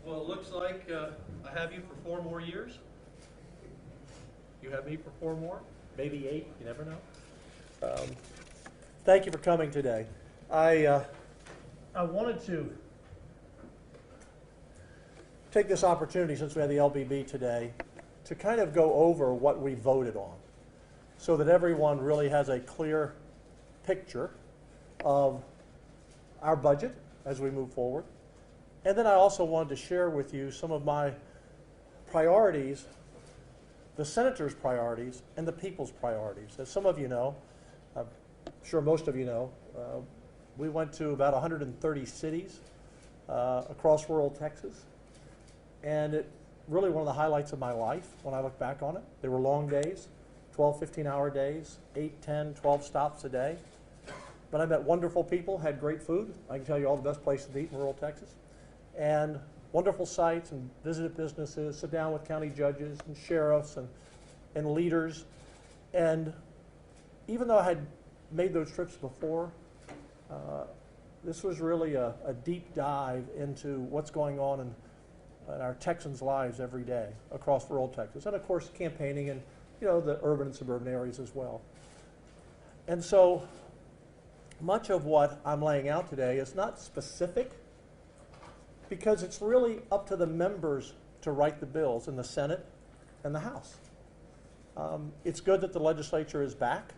Well, it looks like I have you for 4 more years. You have me for 4 more, maybe 8, you never know. Thank you for coming today. I wanted to take this opportunity, since we had the LBB today, to kind of go over what we voted on so that everyone really has a clear picture of our budget as we move forward. And then I also wanted to share with you some of my priorities, the Senator's priorities, and the people's priorities. As some of you know, I'm sure most of you know, we went to about 130 cities across rural Texas. And it really one of the highlights of my life when I look back on it. They were long days, 12, 15-hour days, 8, 10, 12 stops a day. But I met wonderful people, had great food. I can tell you all the best places to eat in rural Texas. And wonderful sites, and visited businesses, sit down with county judges and sheriffs and leaders. And even though I had made those trips before, this was really a deep dive into what's going on in our Texans' lives every day across rural Texas. And of course, campaigning in the urban and suburban areas as well. And so much of what I'm laying out today is not specific, because it's really up to the members to write the bills in the Senate and the House. It's good that the legislature is back.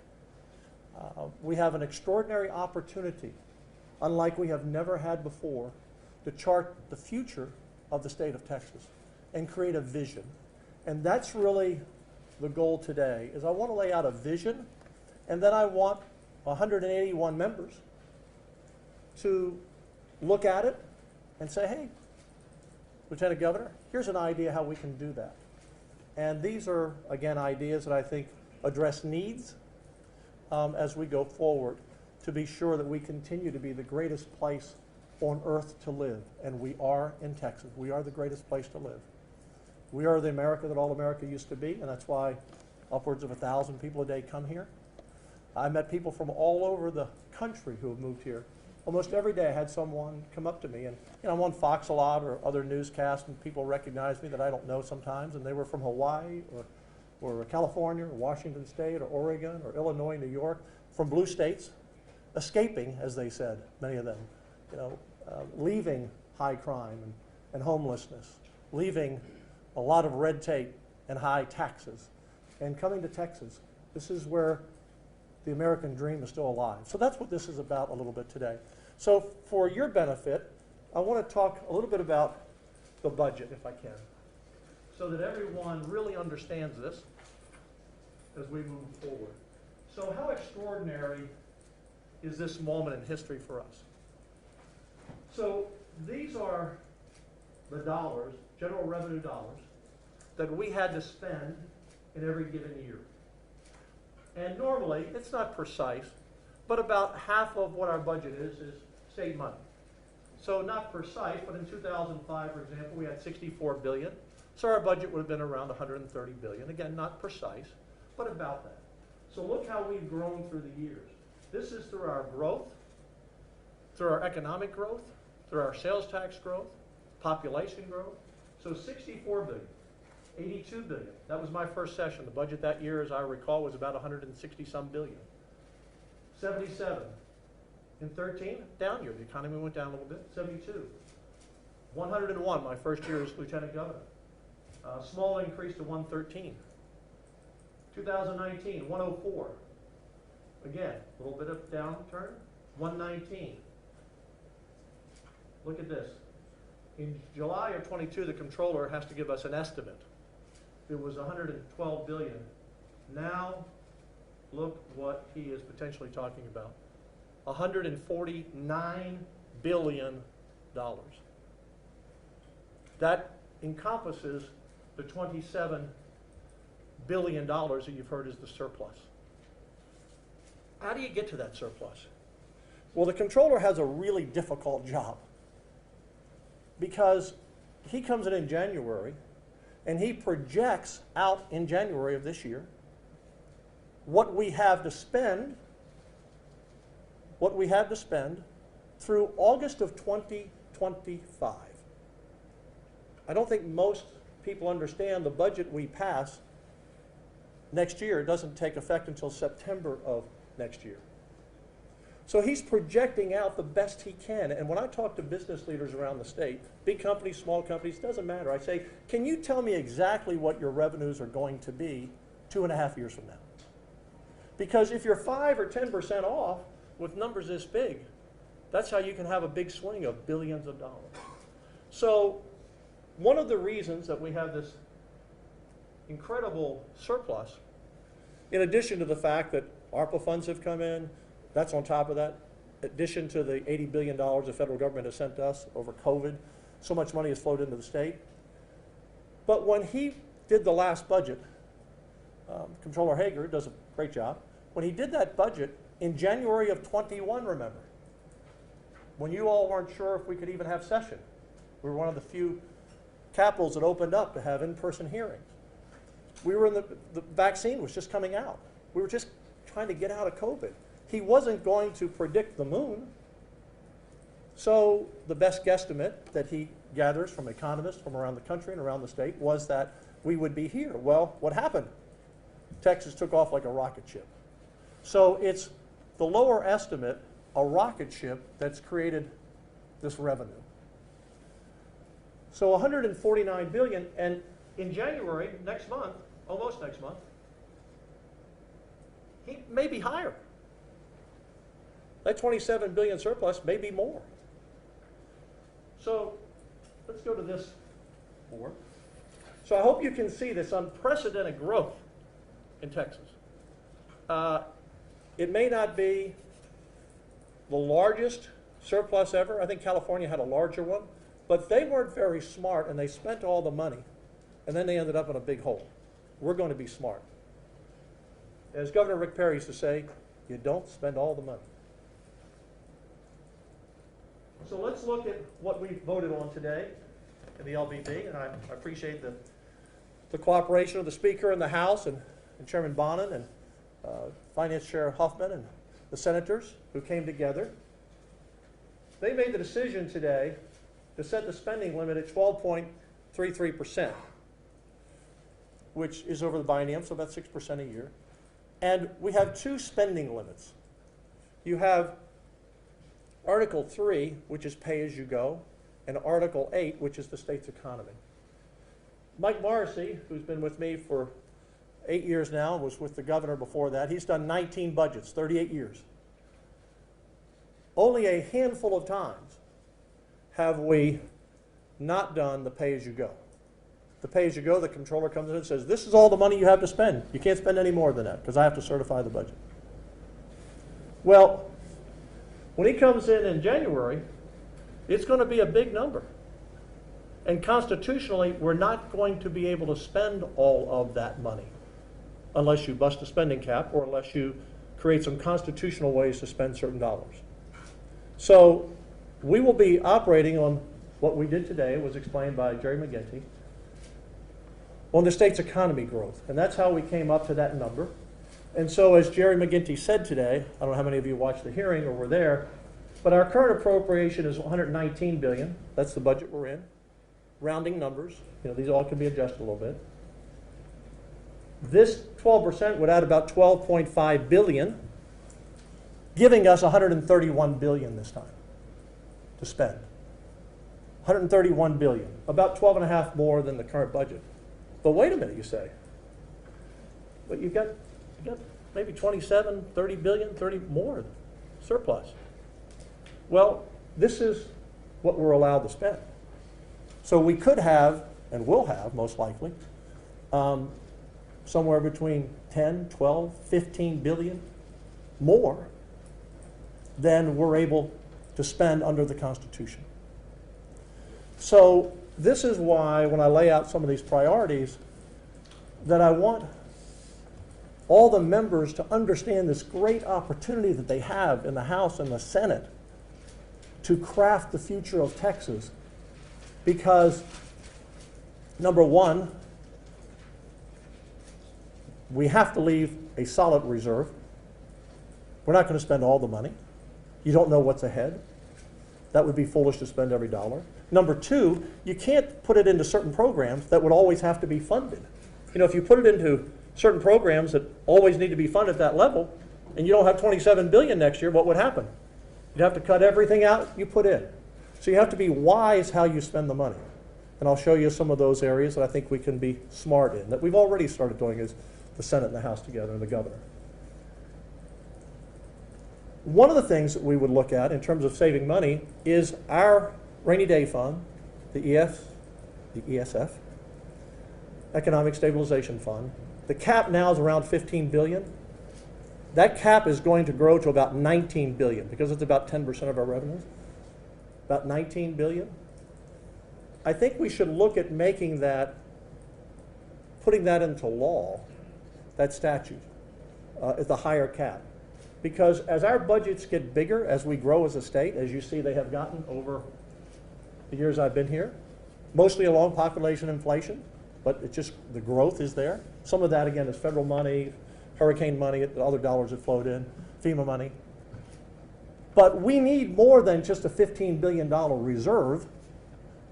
We have an extraordinary opportunity, unlike we have never had before, to chart the future of the state of Texas and create a vision. And that's really the goal today, is I want to lay out a vision, and then I want 181 members to look at it and say, hey, Lieutenant Governor, here's an idea how we can do that. And these are, again, ideas that I think address needs as we go forward, to be sure that we continue to be the greatest place on earth to live. And we are in Texas. We are the greatest place to live. We are the America that all America used to be, and that's why upwards of 1,000 people a day come here. I met people from all over the country who have moved here. Almost every day I had someone come up to me, and I'm on Fox a lot or other newscasts, and people recognize me that I don't know sometimes, and they were from Hawaii or California or Washington State or Oregon or Illinois, New York, from blue states, escaping, as they said, many of them, leaving high crime and homelessness, leaving a lot of red tape and high taxes, and coming to Texas. This is where the American dream is still alive. So that's what this is about a little bit today. So for your benefit, I want to talk a little bit about the budget, if I can, so that everyone really understands this as we move forward. So how extraordinary is this moment in history for us? So these are the dollars, general revenue dollars, that we had to spend in every given year. And normally, it's not precise, but about half of what our budget is state money. So not precise, but in 2005, for example, we had $64 billion. So our budget would have been around $130 billion. Again, not precise, but about that. So look how we've grown through the years. This is through our growth, through our economic growth, through our sales tax growth, population growth. So $64 billion. $82 billion. That was my first session. The budget that year, as I recall, was about 160-some billion. 77. In 13, down year. The economy went down a little bit. 72. 101, my first year as Lieutenant Governor. Small increase to 113. 2019, 104. Again, a little bit of downturn. 119. Look at this. In July of 22, the comptroller has to give us an estimate. It was 112 billion. Now, look what he is potentially talking about. $149 billion. That encompasses the $27 billion that you've heard is the surplus. How do you get to that surplus? Well, the comptroller has a really difficult job, because he comes in January and he projects out in January of this year what we have to spend through August of 2025. I don't think most people understand the budget we pass next year doesn't take effect until September of next year. So he's projecting out the best he can. And when I talk to business leaders around the state, big companies, small companies, doesn't matter. I say, can you tell me exactly what your revenues are going to be 2.5 years from now? Because if you're 5 or 10% off with numbers this big, that's how you can have a big swing of billions of dollars. So one of the reasons that we have this incredible surplus, in addition to the fact that ARPA funds have come in, that's on top of that, in addition to the $80 billion the federal government has sent us over COVID, so much money has flowed into the state. But when he did the last budget, Comptroller Hager does a great job. When he did that budget in January of 21, remember, when you all weren't sure if we could even have session, we were one of the few capitals that opened up to have in-person hearings. We were in the vaccine was just coming out. We were just trying to get out of COVID. He wasn't going to predict the moon. So the best guesstimate that he gathers from economists from around the country and around the state was that we would be here. Well, what happened? Texas took off like a rocket ship. So it's the lower estimate, a rocket ship, that's created this revenue. So 149 billion, and in January, next month, almost next month, he may be higher. That 27 billion surplus may be more. So let's go to this board. So I hope you can see this unprecedented growth in Texas. It may not be the largest surplus ever. I think California had a larger one, but they weren't very smart and they spent all the money and then they ended up in a big hole. We're going to be smart. As Governor Rick Perry used to say, you don't spend all the money. So let's look at what we voted on today in the LBB, and I appreciate the cooperation of the Speaker in the House and Chairman Bonin and Finance Chair Huffman and the senators who came together. They made the decision today to set the spending limit at 12.33%, which is over the biennium, so about 6% a year. And we have two spending limits. You have Article 3, which is pay-as-you-go, and Article 8, which is the state's economy. Mike Morrissey, who's been with me for 8 years now, was with the governor before that. He's done 19 budgets, 38 years. Only a handful of times have we not done the pay-as-you-go. The pay-as-you-go, the controller comes in and says, this is all the money you have to spend. You can't spend any more than that because I have to certify the budget. Well, when he comes in January, it's going to be a big number. And constitutionally, we're not going to be able to spend all of that money unless you bust a spending cap or unless you create some constitutional ways to spend certain dollars. So we will be operating on what we did today, was explained by Jerry McGinty, on the state's economy growth. And that's how we came up to that number. And so as Jerry McGinty said today, I don't know how many of you watched the hearing or were there, but our current appropriation is $119 billion. That's the budget we're in. Rounding numbers, these all can be adjusted a little bit. This 12% would add about $12.5 billion, giving us $131 billion this time to spend. $131 billion, about 12.5 more than the current budget. But wait a minute, you say. But you've got maybe 27, 30 billion, 30 more surplus. Well, this is what we're allowed to spend. So we could have, and will have most likely, somewhere between 10, 12, 15 billion more than we're able to spend under the Constitution. So this is why when I lay out some of these priorities that I want all the members to understand this great opportunity that they have in the House and the Senate to craft the future of Texas. Because, number one, we have to leave a solid reserve. We're not going to spend all the money. You don't know what's ahead. That would be foolish to spend every dollar. Number two, you can't put it into certain programs that would always have to be funded. You know, if you put it into certain programs that always need to be funded at that level, and you don't have 27 billion next year, what would happen? You'd have to cut everything out you put in. So you have to be wise how you spend the money. And I'll show you some of those areas that I think we can be smart in, that we've already started doing as the Senate and the House together and the governor. One of the things that we would look at in terms of saving money is our rainy day fund, the ESF, Economic Stabilization Fund. The cap now is around 15 billion. That cap is going to grow to about 19 billion because it's about 10% of our revenues. About 19 billion. I think we should look at making that, putting that into law, that statute, at the higher cap. Because as our budgets get bigger, as we grow as a state, as you see they have gotten over the years I've been here, mostly along population inflation, but it's just the growth is there. Some of that, again, is federal money, hurricane money, the other dollars that flowed in, FEMA money. But we need more than just a $15 billion reserve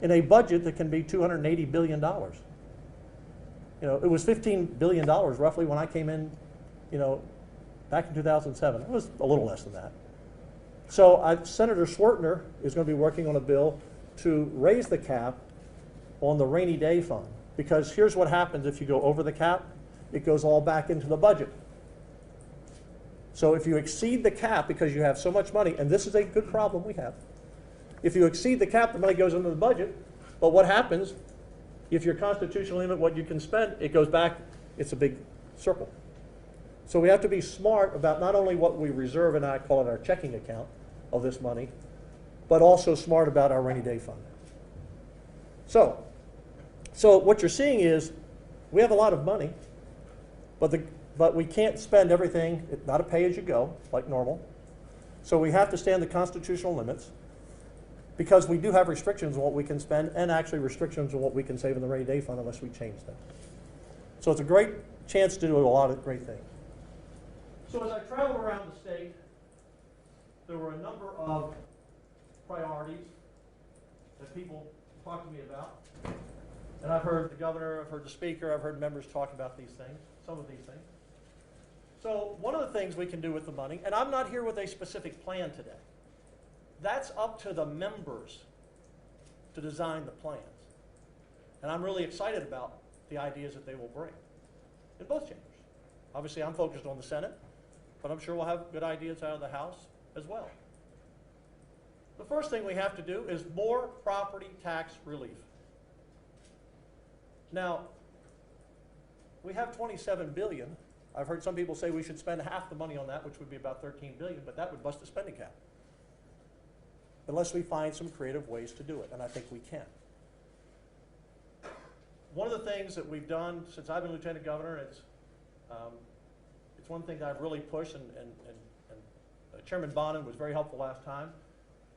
in a budget that can be $280 billion. You know, it was $15 billion roughly when I came in, you know, back in 2007. It was a little less than that. So Senator Swertner is going to be working on a bill to raise the cap on the rainy day fund. Because here's what happens if you go over the cap, it goes all back into the budget. So if you exceed the cap because you have so much money, and this is a good problem we have, if you exceed the cap, the money goes into the budget, but what happens if your constitutional limit what you can spend, it goes back, it's a big circle. So we have to be smart about not only what we reserve, and I call it our checking account of this money, but also smart about our rainy day fund. So what you're seeing is we have a lot of money, but we can't spend everything, not a pay-as-you-go like normal. So we have to stay in the constitutional limits because we do have restrictions on what we can spend and actually restrictions on what we can save in the rainy day fund unless we change them. So it's a great chance to do a lot of great things. So as I traveled around the state, there were a number of priorities that people talked to me about. And I've heard the governor, I've heard the speaker, I've heard members talk about these things, some of these things. So one of the things we can do with the money, and I'm not here with a specific plan today. That's up to the members to design the plans. And I'm really excited about the ideas that they will bring in both chambers. Obviously, I'm focused on the Senate, but I'm sure we'll have good ideas out of the House as well. The first thing we have to do is more property tax relief. Now, we have 27 billion. I've heard some people say we should spend half the money on that, which would be about 13 billion, but that would bust the spending cap. Unless we find some creative ways to do it, and I think we can. One of the things that we've done since I've been Lieutenant Governor, it's one thing that I've really pushed, and Chairman Bonin was very helpful last time.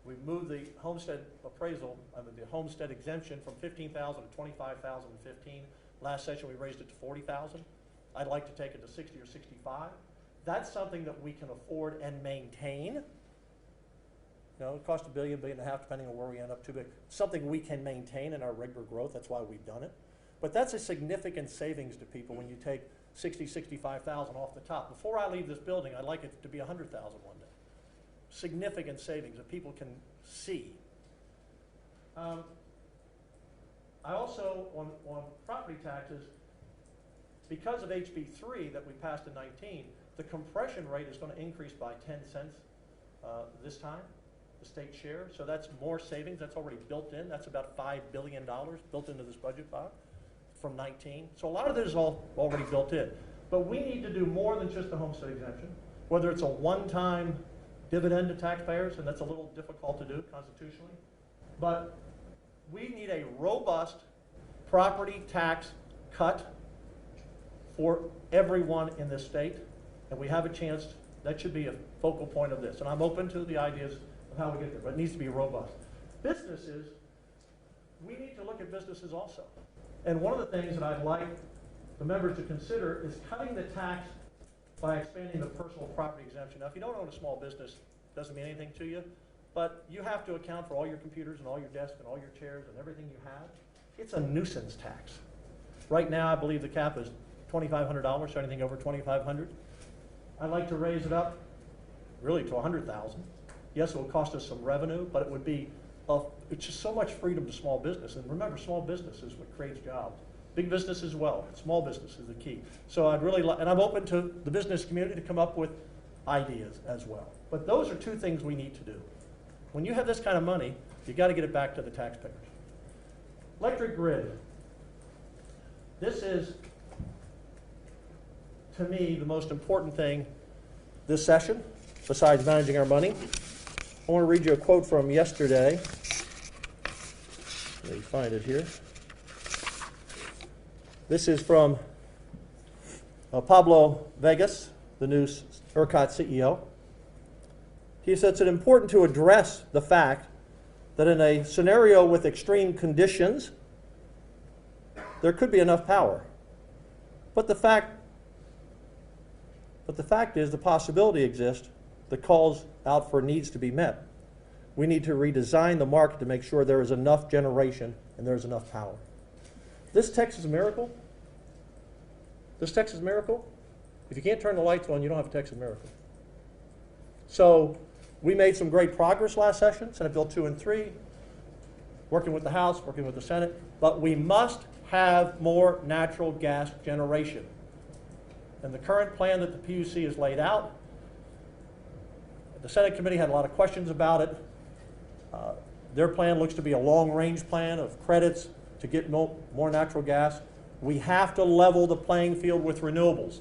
We've moved the homestead appraisal, the homestead exemption from 15,000 to 25,000 in 15. Last session we raised it to 40,000. I'd like to take it to 60 or 65. That's something that we can afford and maintain. You know, it costs $1 billion, $1.5 billion, depending on where we end up too big. Something we can maintain in our regular growth. That's why we've done it. But that's a significant savings to people when you take 60, 65,000 off the top. Before I leave this building, I'd like it to be 100,000 one day. Significant savings that people can see. I also, on property taxes, because of HB3 that we passed in 19, the compression rate is going to increase by 10 cents this time, the state share. So that's more savings. That's already built in. That's about $5 billion built into this budget box from 19. So a lot of this is all already built in. But we need to do more than just the homestead exemption, whether it's a one-time dividend to taxpayers, and that's a little difficult to do constitutionally. But we need a robust property tax cut for everyone in this state, and we have a chance. That should be a focal point of this. And I'm open to the ideas of how we get there, but it needs to be robust. Businesses, we need to look at businesses also. And one of the things that I'd like the members to consider is cutting the tax by expanding the personal property exemption. Now, if you don't own a small business, it doesn't mean anything to you. but you have to account for all your computers and all your desks and all your chairs and everything you have. It's a nuisance tax. Right now, I believe the cap is $2,500, so anything over $2,500. I'd like to raise it up really to $100,000. Yes, it will cost us some revenue, but it would be, it's just so much freedom to small business. And remember, small business is what creates jobs. Big business as well, small business is the key. So I'd really like, and I'm open to the business community to come up with ideas as well. But those are two things we need to do. When you have this kind of money, you got to get it back to the taxpayers. Electric grid. This is, to me, the most important thing this session, besides managing our money. I want to read you a quote from yesterday. Let me find it here. This is from Pablo Vegas, the new ERCOT CEO. He says it's important to address the fact that in a scenario with extreme conditions, there could be enough power. But the fact is the possibility exists that calls out for needs to be met. We need to redesign the market to make sure there is enough generation and there is enough power. This Texas miracle, if you can't turn the lights on, you don't have a Texas miracle. So we made some great progress last session, Senate Bill 2 and 3, working with the House, working with the Senate, but we must have more natural gas generation. And the current plan that the PUC has laid out, the Senate committee had a lot of questions about it. Their plan looks to be a long-range plan of credits to get more natural gas. We have to level the playing field with renewables.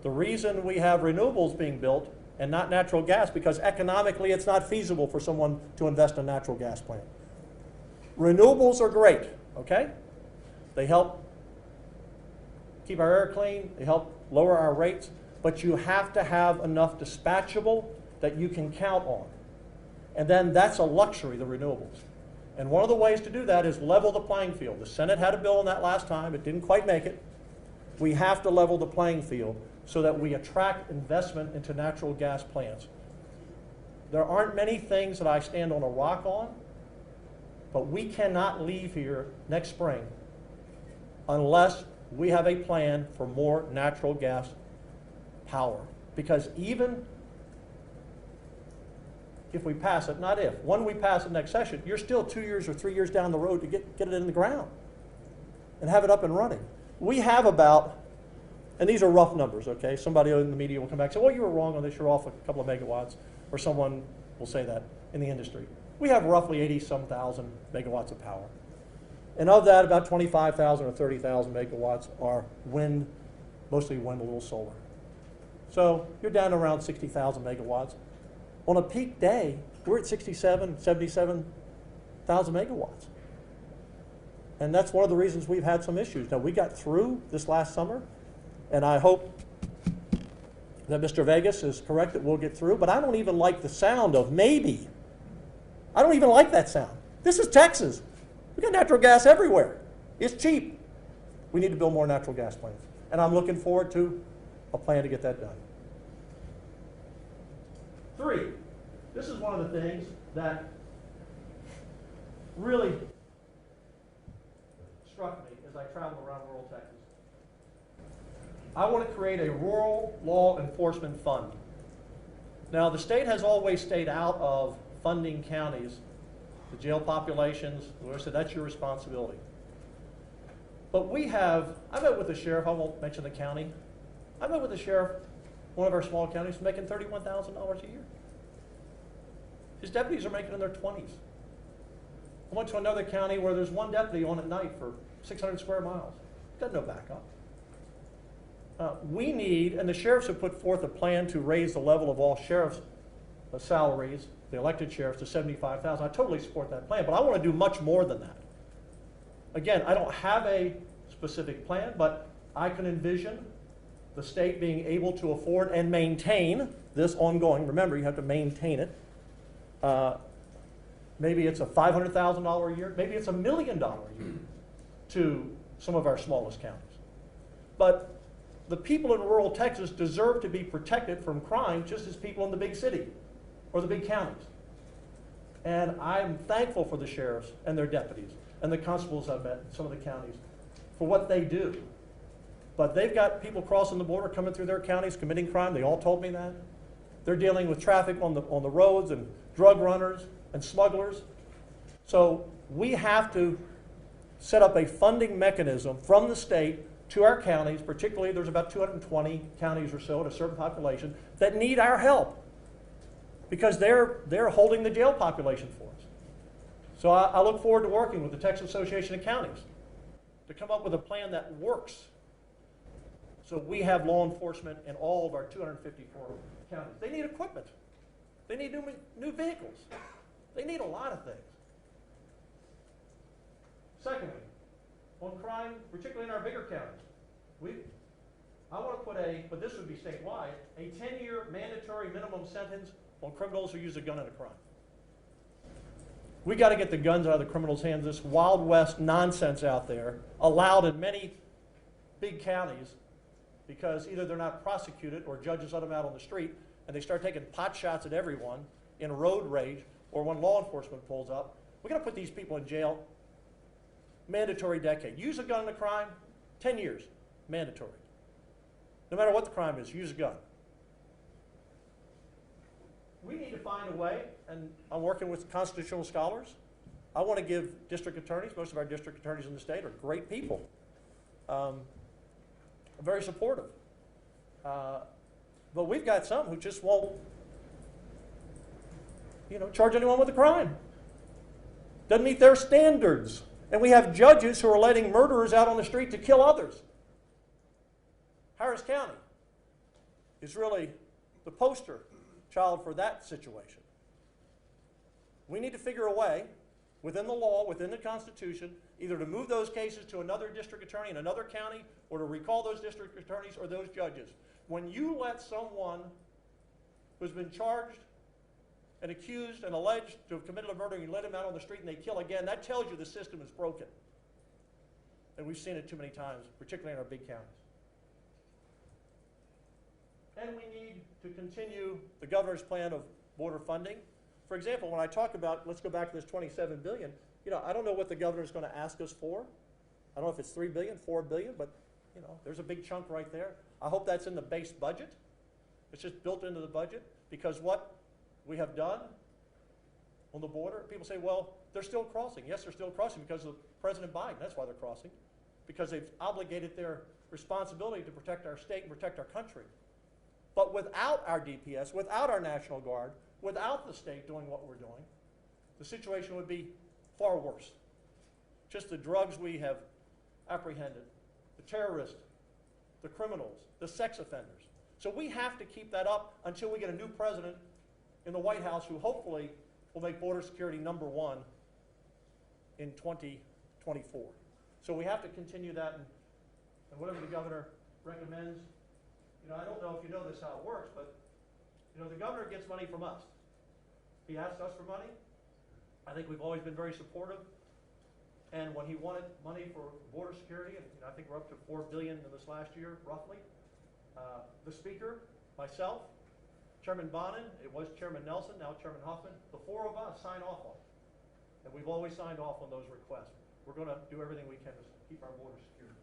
The reason we have renewables being built and not natural gas, because economically it's not feasible for someone to invest in a natural gas plant. Renewables are great, okay? They help keep our air clean, they help lower our rates, but you have to have enough dispatchable that you can count on. And then that's a luxury, the renewables. And one of the ways to do that is level the playing field. The Senate had a bill on that last time, it didn't quite make it. We have to level the playing field so that we attract investment into natural gas plants. There aren't many things that I stand on a rock on, but we cannot leave here next spring unless we have a plan for more natural gas power. Because even if we pass it, not if, when we pass it next session, you're still 2 years or 3 years down the road to get it in the ground and have it up and running. We have about, and these are rough numbers, okay? Somebody in the media will come back and say, well, you were wrong on this, you're off a couple of megawatts, or someone will say that in the industry. We have roughly 80-some thousand megawatts of power. And of that, about 25,000 or 30,000 megawatts are wind, mostly wind, a little solar. So you're down to around 60,000 megawatts. On a peak day, we're at 67, 77,000 megawatts. And that's one of the reasons we've had some issues. Now, we got through this last summer, and I hope that Mr. Vegas is correct that we'll get through, but I don't even like the sound of maybe. I don't even like that sound. This is Texas. We got natural gas everywhere. It's cheap. We need to build more natural gas plants. And I'm looking forward to a plan to get that done. 3, this is one of the things that really struck me as I traveled around rural Texas. I want to create a rural law enforcement fund. Now, the state has always stayed out of funding counties, the jail populations. I said, that's your responsibility. But we have, I met with the sheriff, I won't mention the county. I met with the sheriff, one of our small counties, making $31,000 a year. His deputies are making in their 20s. I went to another county where there's one deputy on at night for 600 square miles. Got no backup. We need, and the sheriffs have put forth a plan to raise the level of all sheriffs' salaries, the elected sheriffs, to $75,000. I totally support that plan, but I want to do much more than that. Again, I don't have a specific plan, but I can envision the state being able to afford and maintain this ongoing. Remember, you have to maintain it. Maybe it's a $500,000 a year. Maybe it's $1 million a year to some of our smallest counties. But the people in rural Texas deserve to be protected from crime just as people in the big city or the big counties. And I'm thankful for the sheriffs and their deputies and the constables I've met in some of the counties for what they do. But they've got people crossing the border, coming through their counties, committing crime. They all told me that. They're dealing with traffic on the roads and drug runners and smugglers. So we have to set up a funding mechanism from the state to our counties, particularly there's about 220 counties or so at a certain population that need our help because they're holding the jail population for us. So I look forward to working with the Texas Association of Counties to come up with a plan that works so we have law enforcement in all of our 254 counties. They need equipment. They need new vehicles. They need a lot of things. Secondly, on crime, particularly in our bigger counties, I want to put but this would be statewide, a 10-year mandatory minimum sentence on criminals who use a gun in a crime. We got to get the guns out of the criminals' hands. This Wild West nonsense out there, allowed in many big counties, because either they're not prosecuted or judges let them out on the street, and they start taking pot shots at everyone in road rage, or when law enforcement pulls up. We're going to put these people in jail. Mandatory decade. Use a gun in a crime, 10 years, mandatory. No matter what the crime is, use a gun. We need to find a way, and I'm working with constitutional scholars. I want to give district attorneys, most of our district attorneys in the state are great people, very supportive. But we've got some who just won't, charge anyone with a crime. Doesn't meet their standards. And we have judges who are letting murderers out on the street to kill others. Harris County is really the poster child for that situation. We need to figure a way, within the law, within the Constitution, either to move those cases to another district attorney in another county, or to recall those district attorneys or those judges. When you let someone who's been charged and accused and alleged to have committed a murder, and you let him out on the street and they kill again, that tells you the system is broken. And we've seen it too many times, particularly in our big counties. And we need to continue the governor's plan of border funding. For example, when I talk about, let's go back to this $27 billion, I don't know what the governor's going to ask us for. I don't know if it's $3 billion, $4 billion, but there's a big chunk right there. I hope that's in the base budget. It's just built into the budget, because what we have done on the border, people say, well, they're still crossing. Yes, they're still crossing because of President Biden. That's why they're crossing, because they've obligated their responsibility to protect our state and protect our country. But without our DPS, without our National Guard, without the state doing what we're doing, the situation would be far worse. Just the drugs we have apprehended, the terrorists, the criminals, the sex offenders. So we have to keep that up until we get a new president in the White House who hopefully will make border security #1 in 2024. So we have to continue that, and whatever the governor recommends. I don't know if you know this, how it works, but the governor gets money from us. He asks us for money. I think we've always been very supportive. And when he wanted money for border security, and I think we're up to $4 billion in this last year, roughly, the Speaker, myself, Chairman Bonin, it was Chairman Nelson, now Chairman Huffman, the four of us sign off on it. And we've always signed off on those requests. We're going to do everything we can to keep our border secure.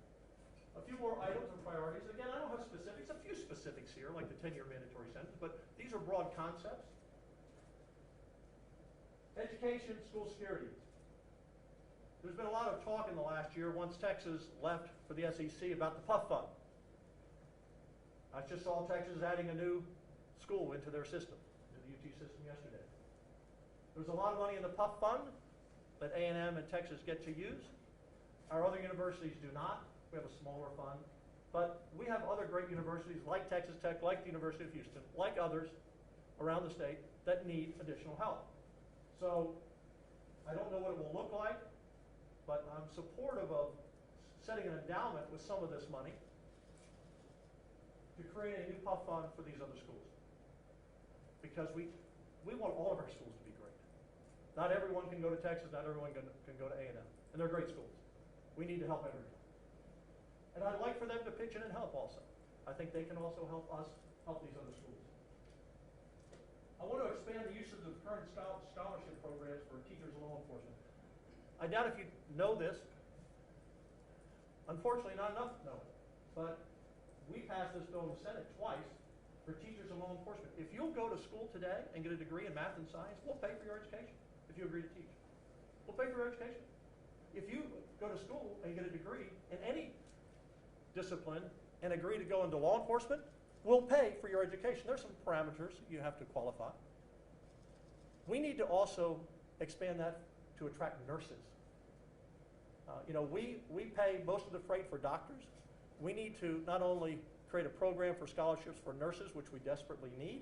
A few more items and priorities. Again, I don't have specifics, a few specifics here, like the 10-year mandatory sentence, but these are broad concepts. Education, school security. There's been a lot of talk in the last year, once Texas left for the SEC, about the PUF fund. I just saw Texas adding a new school into their system, into the UT system yesterday. There's a lot of money in the PUF fund that A&M and Texas get to use. Our other universities do not. We have a smaller fund. But we have other great universities like Texas Tech, like the University of Houston, like others around the state that need additional help. So I don't know what it will look like, but I'm supportive of setting an endowment with some of this money to create a new PUF fund for these other schools. Because we want all of our schools to be great. Not everyone can go to Texas, not everyone can go to A&M. And they're great schools. We need to help everyone. And I'd like for them to pitch in and help also. I think they can also help us help these other schools. I want to expand the use of the current scholarship programs for teachers and law enforcement. I doubt if you know this. Unfortunately, not enough know it. But we passed this bill in the Senate twice for teachers and law enforcement. If you'll go to school today and get a degree in math and science, we'll pay for your education if you agree to teach. We'll pay for your education. If you go to school and get a degree in any discipline and agree to go into law enforcement, we'll pay for your education. There's some parameters you have to qualify. We need to also expand that to attract nurses. You know, we pay most of the freight for doctors. We need to not only create a program for scholarships for nurses, which we desperately need,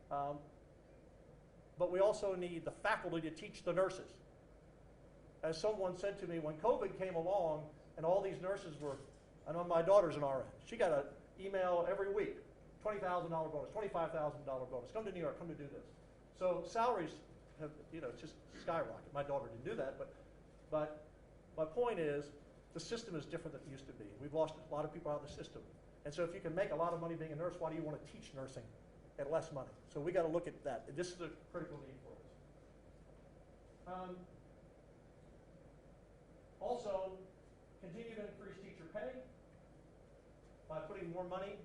but we also need the faculty to teach the nurses. As someone said to me, when COVID came along and all these nurses were, I know my daughter's an RN, she got an email every week, $20,000 bonus, $25,000 bonus, come to New York, come to do this. So salaries have, you know, just skyrocketed. My daughter didn't do that, but my point is the system is different than it used to be. We've lost a lot of people out of the system. And so if you can make a lot of money being a nurse, why do you want to teach nursing at less money? So we got to look at that. This is a critical need for us. Also, continue to increase teacher pay by putting more money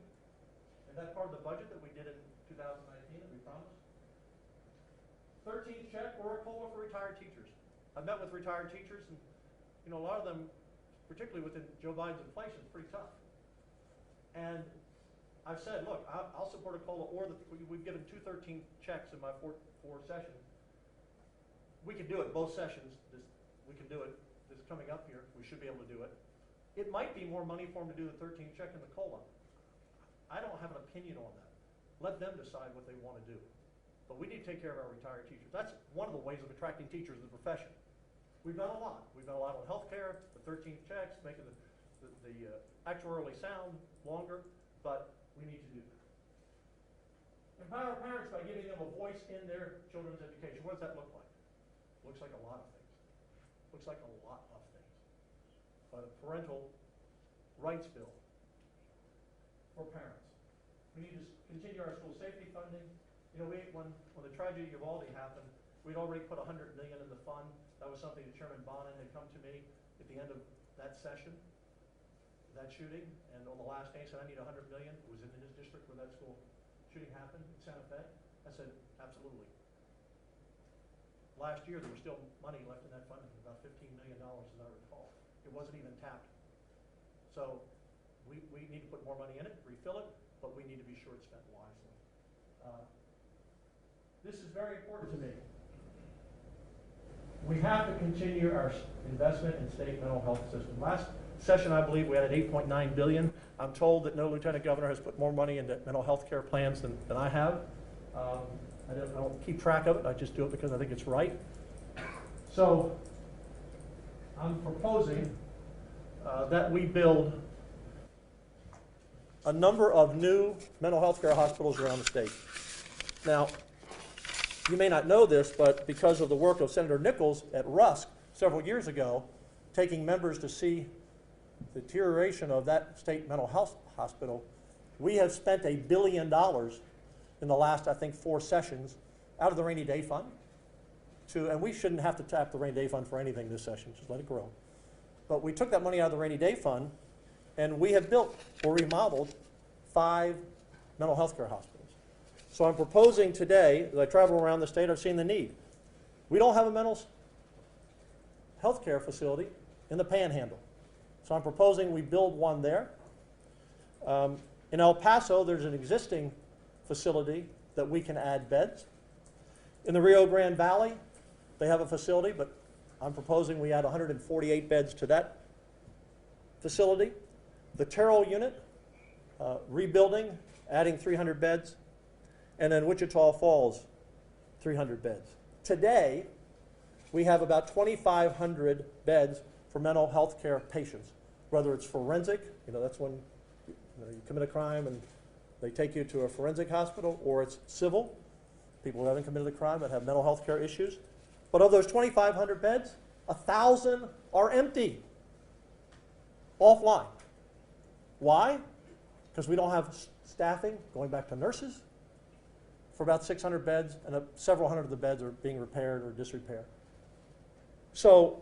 in that part of the budget that we did in 2019 that we promised. 13th check or a COLA for retired teachers. I've met with retired teachers, and you know, a lot of them, particularly within Joe Biden's inflation, is pretty tough. And I've said, look, I'll support a COLA, or we've given 2 13 checks in my four sessions. We can do it both sessions. We can do it. This coming up here, we should be able to do it. It might be more money for them to do the 13th check in the COLA. I don't have an opinion on that. Let them decide what they want to do. But we need to take care of our retired teachers. That's one of the ways of attracting teachers to the profession. We've done a lot. We've done a lot on healthcare, the 13th checks, making the actuarially sound longer, but we need to do that. Empower parents by giving them a voice in their children's education. What does that look like? Looks like a lot of things. Looks like a lot of things. But a parental rights bill for parents. We need to continue our school safety funding. You know, when the tragedy of Uvalde happened, we'd already put $100 million in the fund. That was something that Chairman Bonin had come to me at the end of that session, that shooting, and on the last day he said, I need $100 million. It was in his district where that school shooting happened in Santa Fe. I said, absolutely. Last year, there was still money left in that funding, about $15 million as I recall. It wasn't even tapped. So we need to put more money in it, refill it, but we need to be sure it's spent wisely. This is very important to me. We have to continue our investment in state mental health system. Last session, I believe, we had $8.9 billion. I'm told that no lieutenant governor has put more money into mental health care plans than I have. I don't keep track of it. I just do it because I think it's right. So I'm proposing that we build a number of new mental health care hospitals around the state. Now, you may not know this, but because of the work of Senator Nichols at Rusk several years ago, taking members to see the deterioration of that state mental health hospital, we have spent $1 billion in the last, I think, 4 sessions out of the rainy day fund. And we shouldn't have to tap the rainy day fund for anything this session, just let it grow. But we took that money out of the rainy day fund, and we have built or remodeled 5 mental health care hospitals. So I'm proposing today, as I travel around the state, I've seen the need. We don't have a mental health care facility in the Panhandle. So I'm proposing we build one there. In El Paso, there's an existing facility that we can add beds. In the Rio Grande Valley, they have a facility, but I'm proposing we add 148 beds to that facility. The Terrell unit, rebuilding, adding 300 beds. And then Wichita Falls, 300 beds. Today, we have about 2,500 beds for mental health care patients, whether it's forensic, you know, that's when you commit a crime and they take you to a forensic hospital, or it's civil, people who haven't committed a crime but have mental health care issues. But of those 2,500 beds, 1,000 are empty, offline. Why? Because we don't have staffing, going back to nurses, for about 600 beds, and several hundred of the beds are being repaired or disrepaired. So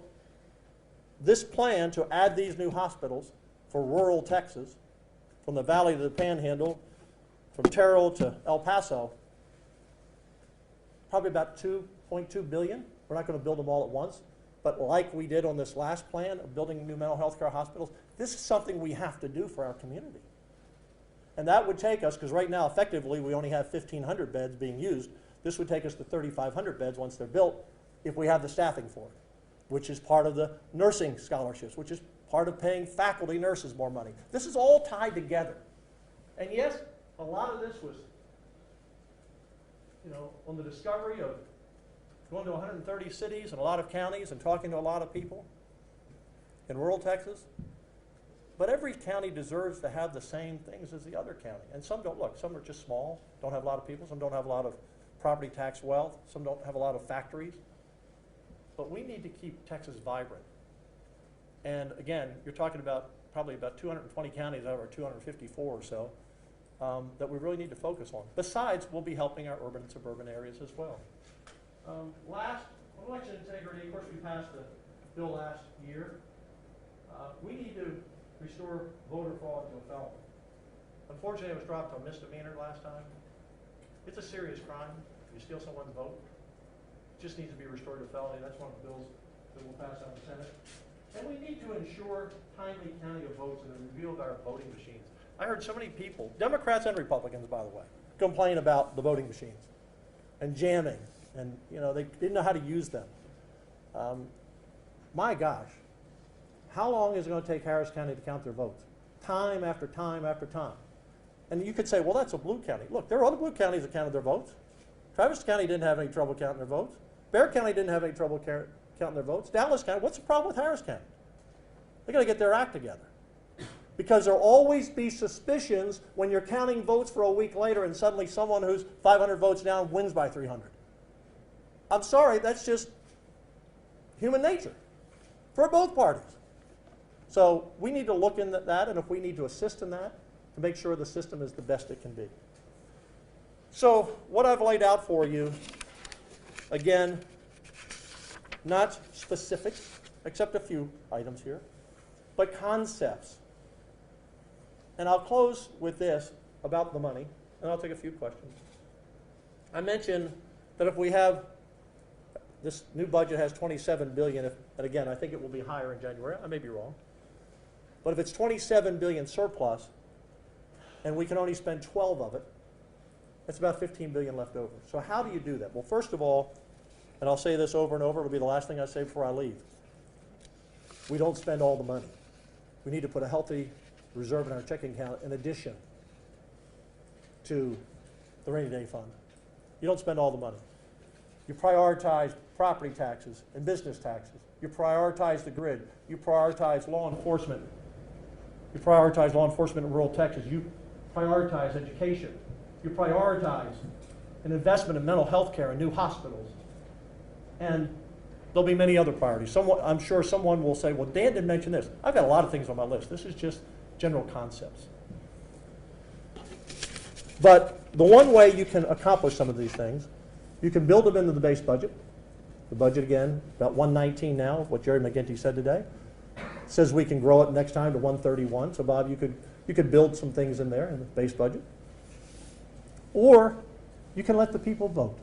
this plan to add these new hospitals for rural Texas, from the valley to the panhandle, from Terrell to El Paso, probably about $2.2 billion. We're not going to build them all at once, but like we did on this last plan of building new mental health care hospitals, this is something we have to do for our community. And that would take us, because right now effectively we only have 1,500 beds being used, this would take us to 3,500 beds once they're built if we have the staffing for it, which is part of the nursing scholarships, which is part of paying faculty nurses more money. This is all tied together. And yes, a lot of this was, on the discovery of going to 130 cities and a lot of counties and talking to a lot of people in rural Texas. But every county deserves to have the same things as the other county. And some don't. Look, some are just small, don't have a lot of people. Some don't have a lot of property tax wealth. Some don't have a lot of factories. But we need to keep Texas vibrant. And again, you're talking about probably about 220 counties out of our 254 or so that we really need to focus on. Besides, we'll be helping our urban and suburban areas as well. Last, election integrity. Of course, we passed the bill last year. We need to restore voter fraud to a felony. Unfortunately, it was dropped to a misdemeanor last time. It's a serious crime. You steal someone's vote. It just needs to be restored to a felony. That's one of the bills that we'll pass out in the Senate. And we need to ensure timely counting of votes and a review of our voting machines. I heard so many people, Democrats and Republicans, by the way, complain about the voting machines and jamming, and they didn't know how to use them. My gosh, how long is it going to take Harris County to count their votes? Time after time after time. And you could say, well, that's a blue county. Look, there are other blue counties that counted their votes. Travis County didn't have any trouble counting their votes. Bexar County didn't have any trouble counting their votes. Dallas County, what's the problem with Harris County? They've got to get their act together. Because there'll always be suspicions when you're counting votes for a week later and suddenly someone who's 500 votes down wins by 300. I'm sorry, that's just human nature for both parties. So we need to look into that, and if we need to assist in that, to make sure the system is the best it can be. So what I've laid out for you, again, not specific, except a few items here, but concepts. And I'll close with this about the money, and I'll take a few questions. I mentioned that if we have, this new budget has $27 billion, and again, I think it will be higher in January. I may be wrong. But if it's $27 billion surplus, and we can only spend 12 of it, that's about $15 billion left over. So how do you do that? Well, first of all, and I'll say this over and over, it'll be the last thing I say before I leave. We don't spend all the money. We need to put a healthy reserve in our checking account in addition to the rainy day fund. You don't spend all the money. You prioritize property taxes and business taxes. You prioritize the grid. You prioritize law enforcement. You prioritize law enforcement in rural Texas. You prioritize education. You prioritize an investment in mental health care and new hospitals. And there'll be many other priorities. I'm sure someone will say, well, Dan didn't mention this. I've got a lot of things on my list. This is just general concepts. But the one way you can accomplish some of these things, you can build them into the base budget. The budget, again, about 119 now, what Jerry McGinty said today. Says we can grow it next time to 131. So, Bob, you could build some things in there in the base budget. Or you can let the people vote.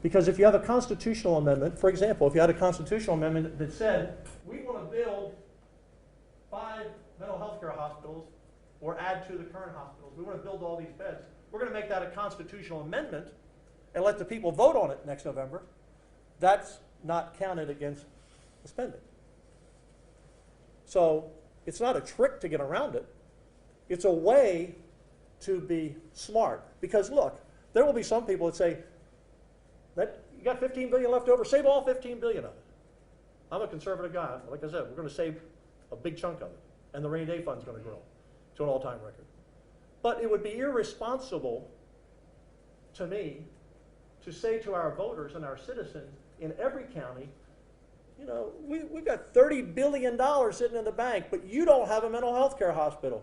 Because if you have a constitutional amendment, for example, if you had a constitutional amendment that said, we want to build 5 mental health care hospitals or add to the current hospitals, we want to build all these beds, we're going to make that a constitutional amendment and let the people vote on it next November. That's not counted against the spending. So it's not a trick to get around it. It's a way to be smart. Because look, there will be some people that say, that you got $15 billion left over, save all $15 billion of it. I'm a conservative guy. Like I said, we're going to save a big chunk of it. And the rainy day fund's going to grow to an all-time record. But it would be irresponsible to me to say to our voters and our citizens in every county, we've got $30 billion sitting in the bank, but you don't have a mental health care hospital.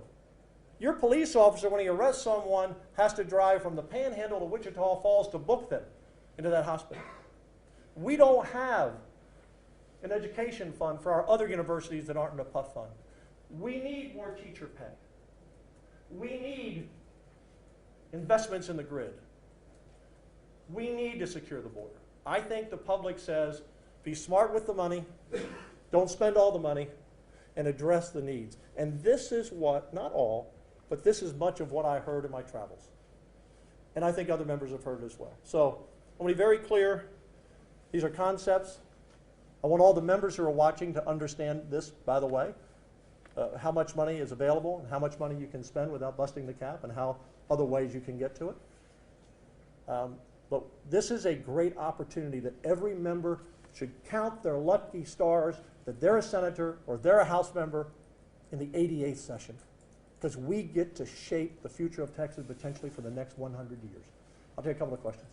Your police officer, when he arrests someone, has to drive from the Panhandle to Wichita Falls to book them into that hospital. We don't have an education fund for our other universities that aren't in a PUF fund. We need more teacher pay. We need investments in the grid. We need to secure the border. I think the public says, be smart with the money, don't spend all the money, and address the needs. And this is what, not all, but this is much of what I heard in my travels. And I think other members have heard it as well. So I'm going to be very clear. These are concepts. I want all the members who are watching to understand this, by the way, how much money is available and how much money you can spend without busting the cap and how other ways you can get to it. But this is a great opportunity that every member should count their lucky stars that they're a senator or they're a House member in the 88th session, because we get to shape the future of Texas potentially for the next 100 years. I'll take a couple of questions.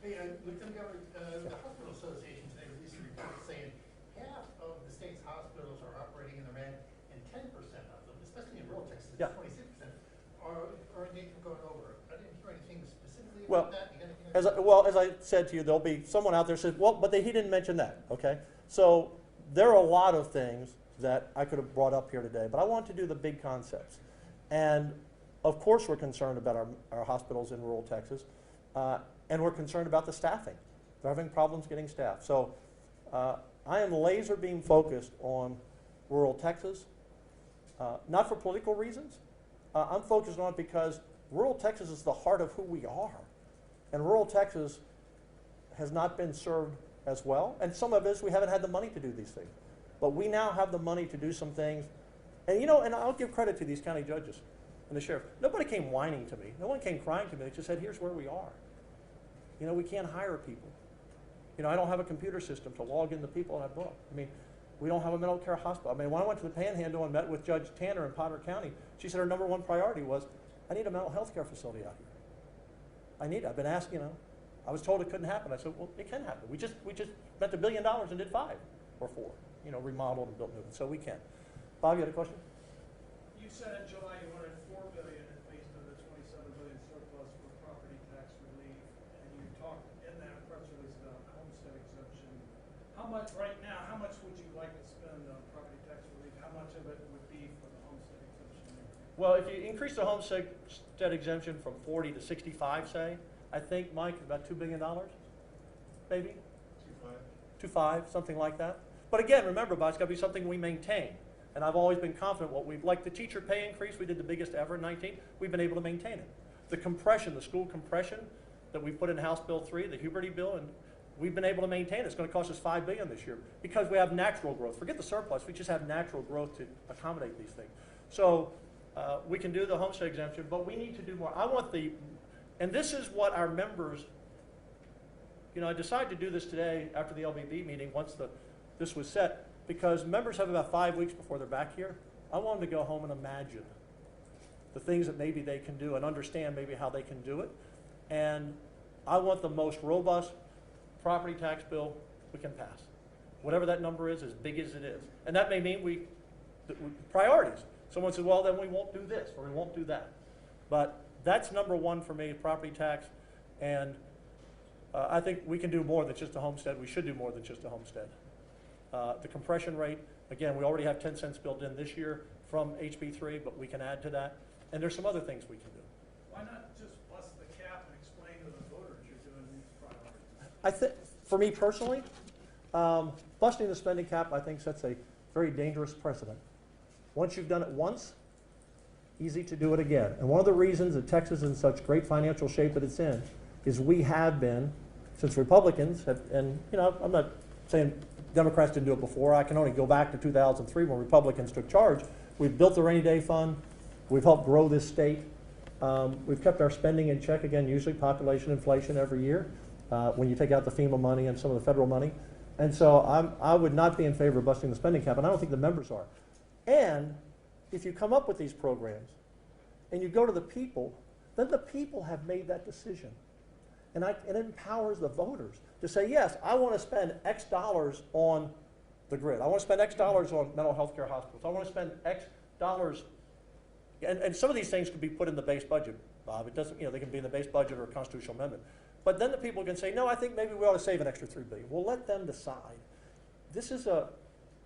Hey, Lieutenant Governor, the Hospital Association today released a report saying half of the state's hospitals are operating in the red, and 10% of them, especially in rural Texas, 26%, are in danger of going over. I didn't hear anything specifically about that. As I said to you, there'll be someone out there who says, well, but he didn't mention that, okay? So there are a lot of things that I could have brought up here today, but I want to do the big concepts. And of course we're concerned about our hospitals in rural Texas, and we're concerned about the staffing. They're having problems getting staff. So I am laser beam focused on rural Texas, not for political reasons. I'm focused on it because rural Texas is the heart of who we are. And rural Texas has not been served as well. And some of us, we haven't had the money to do these things. But we now have the money to do some things. And you know, and I'll give credit to these county judges and the sheriff. Nobody came whining to me. No one came crying to me. They just said, here's where we are. You know, we can't hire people. You know, I don't have a computer system to log in the people I book. I mean, we don't have a mental care hospital. I mean, when I went to the Panhandle and met with Judge Tanner in Potter County, she said her #1 priority was, I need a mental health care facility out here. I need it. I've been asked, you know, I was told it couldn't happen. I said, well, it can happen. We just spent $1 billion and did 5 or 4, you know, remodeled and built new. So we can. Bob, you had a question? You said in July you wanted $4 billion at least of the $27 billion surplus for property tax relief, and you talked in that press release about homestead exemption. How much right now? How much would you like to spend on property tax relief? How much of it would be for the homestead exemption? Well, if you increase the homestead exemption from 40 to 65, say, I think, Mike, about $2 billion, maybe? 2.5, something like that. But again, remember, Bob, it's got to be something we maintain. And I've always been confident what we've, like the teacher pay increase, we did the biggest ever in 19, we've been able to maintain it. The compression, the school compression that we put in House Bill 3, the Huberty bill, and we've been able to maintain it. It's going to cost us $5 billion this year because we have natural growth. Forget the surplus, we just have natural growth to accommodate these things. So we can do the homestead exemption, but we need to do more. I want the, and this is what our members, you know, I decided to do this today after the LBB meeting once this was set, because members have about 5 weeks before they're back here. I want them to go home and imagine the things that maybe they can do and understand maybe how they can do it. And I want the most robust property tax bill we can pass. Whatever that number is, as big as it is. And that may mean priorities. Someone says, well, then we won't do this or we won't do that. But that's #1 for me, property tax. And I think we can do more than just a homestead. We should do more than just a homestead. The compression rate, again, we already have 10 cents built in this year from HB3, but we can add to that. And there's some other things we can do. Why not just bust the cap and explain to the voters you're doing these priorities? I think, for me personally, busting the spending cap, I think, sets a very dangerous precedent. Once you've done it once, easy to do it again. And one of the reasons that Texas is in such great financial shape that it's in is we have been, since Republicans have, and you know, I'm not saying Democrats didn't do it before. I can only go back to 2003 when Republicans took charge. We've built the rainy day fund. We've helped grow this state. We've kept our spending in check, again, usually population inflation every year when you take out the FEMA money and some of the federal money. And so I would not be in favor of busting the spending cap, and I don't think the members are. And if you come up with these programs and you go to the people, then the people have made that decision. And it empowers the voters to say, yes, I want to spend X dollars on the grid. I want to spend X dollars on mental health care hospitals. I want to spend X dollars and some of these things could be put in the base budget, Bob. It doesn't, they can be in the base budget or a constitutional amendment. But then the people can say, no, I think maybe we ought to save an extra $3 billion. We'll let them decide. This is a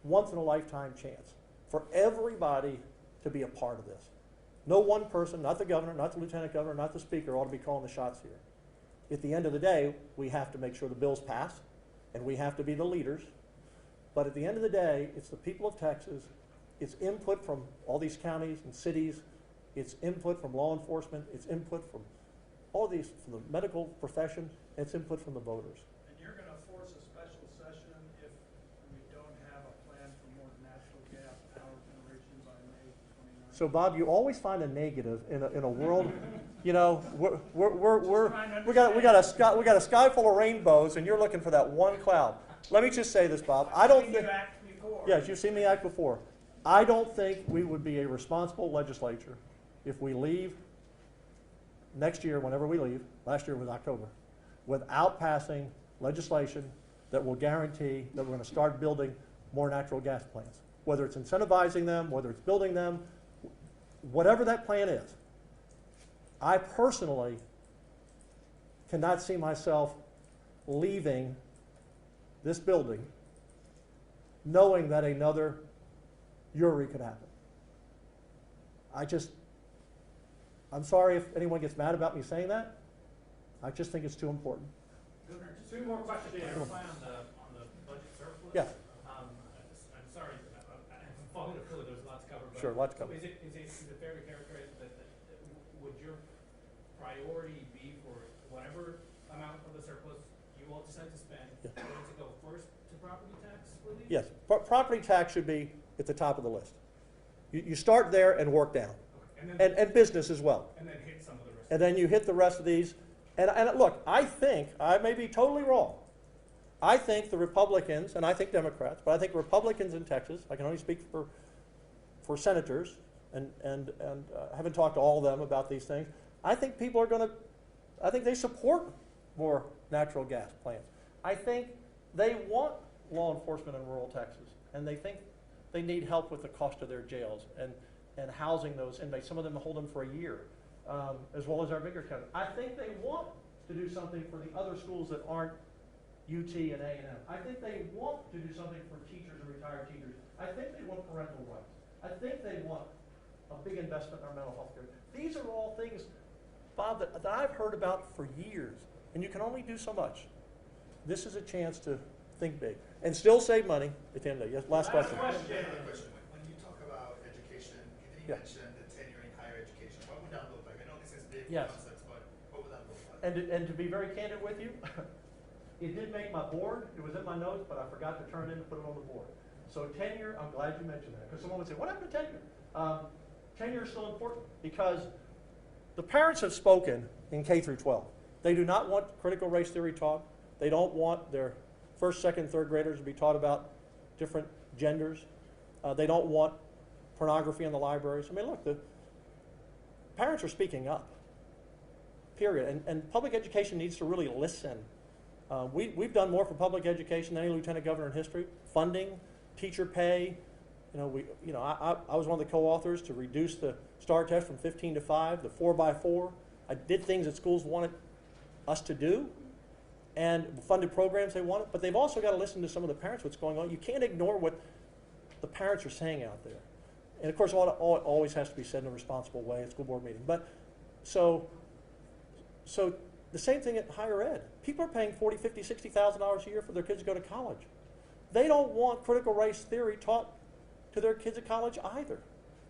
once-in-a-lifetime chance for everybody to be a part of this. No one person, not the governor, not the lieutenant governor, not the speaker, ought to be calling the shots here. At the end of the day, we have to make sure the bills pass, and we have to be the leaders. But at the end of the day, it's the people of Texas. It's input from all these counties and cities. It's input from law enforcement. It's input from all these, from the medical profession. And it's input from the voters. And you're going to force a special session if we don't have a plan for more natural gas power generation by May 29th? So Bob, you always find a negative in a world, we got a sky full of rainbows, and you're looking for that one cloud. Let me just say this, Bob. I don't think. Yes, you've seen me act before. I don't think we would be a responsible legislature if we leave next year, whenever we leave. Last year was October, without passing legislation that will guarantee that we're going to start building more natural gas plants. Whether it's incentivizing them, whether it's building them, whatever that plan is. I personally cannot see myself leaving this building knowing that another Uri could happen. I'm sorry if anyone gets mad about me saying that. I just think it's too important. Governor, just two more questions. Yeah. On the budget surplus. Yeah. I'm sorry, I'm falling to Philly. There's lots to cover. But Sure, lots to cover. So is it fair to characterize that would your priority be for whatever amount of the surplus you all decide to spend, Yeah. to go first to property tax relief? Yes, property tax should be at the top of the list. You start there and work down, Okay. and business as well. And then hit some of the rest. And then you hit the rest of these. And look, I think, I may be totally wrong, I think the Republicans, and I think Democrats, but I think Republicans in Texas, I can only speak for senators, and haven't talked to all of them about these things, I think people are going to, I think they support more natural gas plants. I think they want law enforcement in rural Texas, and they think they need help with the cost of their jails and housing those inmates. Some of them hold them for a year, as well as our bigger county. I think they want to do something for the other schools that aren't UT and A&M. I think they want to do something for teachers and retired teachers. I think they want parental rights. I think they want a big investment in our mental health care. These are all things, Bob, that I've heard about for years, and you can only do so much. This is a chance to think big and still save money at the end of the day. Yes, last question. Another question. When you talk about education, you didn't mention the tenure in higher education. What would that look like? I know this is big Yes. concepts, but what would that look like? And to be very candid with you, it did make my board. It was in my notes, but I forgot to turn it in and put it on the board. So tenure, I'm glad you mentioned that, because someone would say, what happened to tenure? Tenure is still important because the parents have spoken in K through 12. They do not want critical race theory taught. They don't want their first, second, third graders to be taught about different genders. They don't want pornography in the libraries. I mean, look, the parents are speaking up, period. And public education needs to really listen. We've done more for public education than any lieutenant governor in history. Funding, teacher pay. I was one of the co-authors to reduce the STAR test from 15 to 5, the 4x4. I did things that schools wanted us to do, and funded programs they wanted, but they've also got to listen to some of the parents, what's going on. You can't ignore what the parents are saying out there. And of course, all always has to be said in a responsible way at school board meeting. But so the same thing at higher ed. People are paying $40,000, $50,000, $60,000 a year for their kids to go to college. They don't want critical race theory taught to their kids at college either.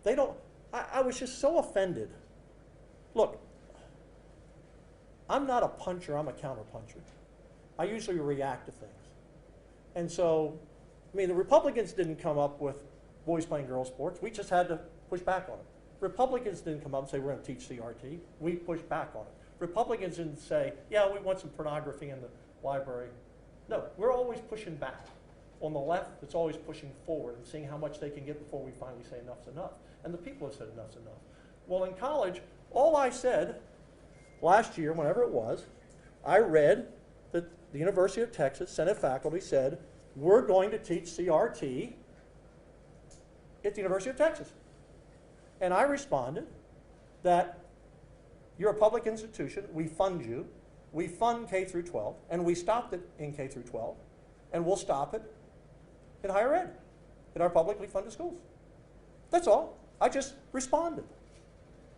They don't. I was just so offended. Look, I'm not a puncher, I'm a counterpuncher. I usually react to things. And so, I mean, the Republicans didn't come up with boys playing girls sports. We just had to push back on it. Republicans didn't come up and say, we're going to teach CRT. We pushed back on it. Republicans didn't say, yeah, we want some pornography in the library. No, we're always pushing back. On the left, it's always pushing forward and seeing how much they can get before we finally say enough's enough. And the people have said enough's enough. Well, in college, all I said last year, whenever it was, I read that the University of Texas Senate faculty said, we're going to teach CRT at the University of Texas. And I responded that you're a public institution, we fund you, we fund K through 12, and we stopped it in K through 12, and we'll stop it in higher ed, in our publicly funded schools. That's all. I just responded.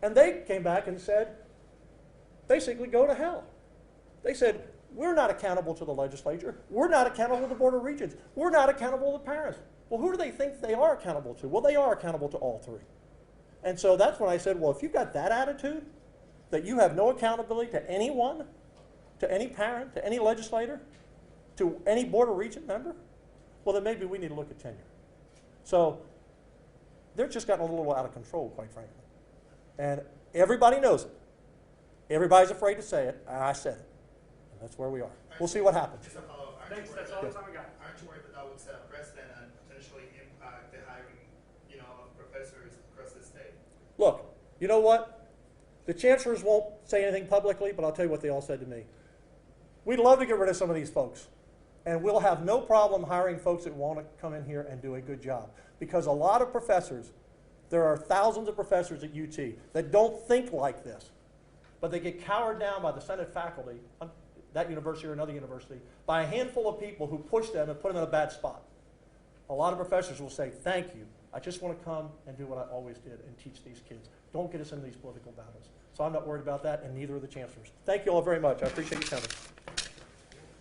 And they came back and said, basically, go to hell. They said, we're not accountable to the legislature. We're not accountable to the Board of Regents. We're not accountable to the parents. Well, who do they think they are accountable to? Well, they are accountable to all three. And so that's when I said, well, if you've got that attitude, that you have no accountability to anyone, to any parent, to any legislator, to any Board of Regent member, well, then maybe we need to look at tenure. So they're just gotten a little out of control, quite frankly. And everybody knows it. Everybody's afraid to say it, and I said it. And that's where we are. We'll see what happens. Just a follow-up. Thanks, that's all the time we got. Aren't you worried that that would set a precedent and potentially impact the hiring, of professors across the state? Look, you know what? The chancellors won't say anything publicly, but I'll tell you what they all said to me. We'd love to get rid of some of these folks, and we'll have no problem hiring folks that want to come in here and do a good job. Because a lot of professors, there are thousands of professors at UT that don't think like this, but they get cowered down by the Senate faculty, that university or another university, by a handful of people who push them and put them in a bad spot. A lot of professors will say, thank you. I just want to come and do what I always did and teach these kids. Don't get us into these political battles. So I'm not worried about that, and neither are the chancellors. Thank you all very much. I appreciate you coming.